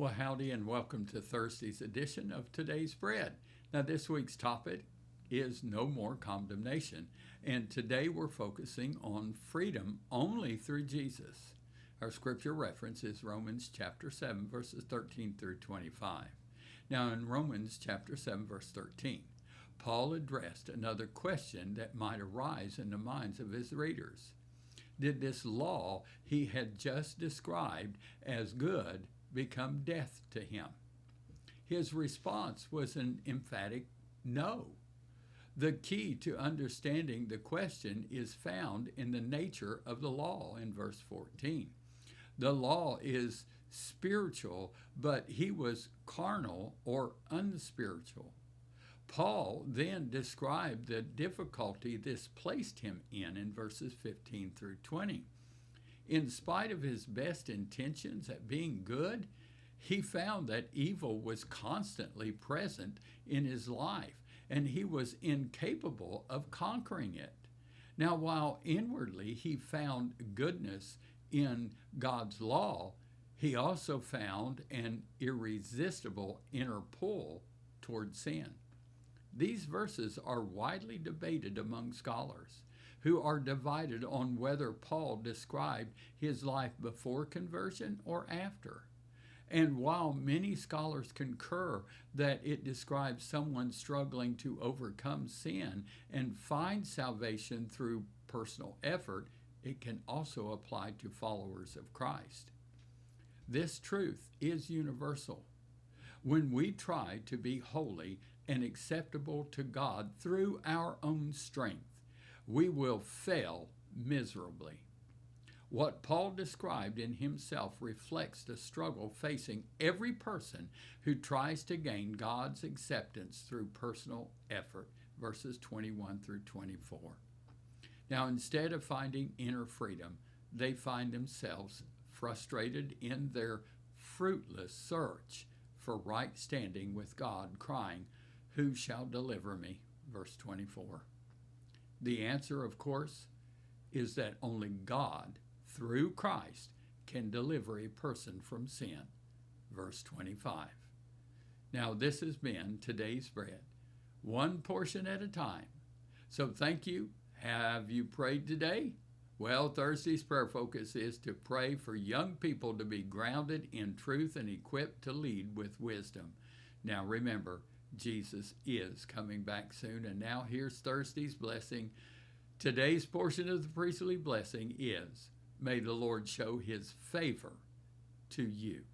Well, howdy and welcome to Thursday's edition of Today's Bread. Now, this week's topic is No More Condemnation, and today we're focusing on freedom only through Jesus. Our scripture reference is Romans chapter 7, verses 13 through 25. Now, in Romans chapter 7, verse 13, Paul addressed another question that might arise in the minds of his readers. Did this law he had just described as good become death to him? His response was an emphatic no. The key to understanding the question is found in the nature of the law in verse 14. The law is spiritual, but he was carnal or unspiritual. Paul then described the difficulty this placed him in verses 15 through 20. In spite of his best intentions at being good, he found that evil was constantly present in his life, and he was incapable of conquering it. Now, while inwardly he found goodness in God's law, he also found an irresistible inner pull toward sin. These verses are widely debated among scholars, who are divided on whether Paul described his life before conversion or after. And while many scholars concur that it describes someone struggling to overcome sin and find salvation through personal effort, it can also apply to followers of Christ. This truth is universal. When we try to be holy and acceptable to God through our own strength, we will fail miserably. What Paul described in himself reflects the struggle facing every person who tries to gain God's acceptance through personal effort, verses 21 through 24. Now, instead of finding inner freedom, they find themselves frustrated in their fruitless search for right standing with God, crying, "Who shall deliver me?" verse 24. The answer, of course, is that only God, through Christ, can deliver a person from sin, verse 25. Now, this has been Today's Bread, one portion at a time. So thank you. Have you prayed today? Well, Thursday's prayer focus is to pray for young people to be grounded in truth and equipped to lead with wisdom. Now, remember, Jesus is coming back soon. And now here's Thursday's blessing. Today's portion of the priestly blessing is, may the Lord show his favor to you.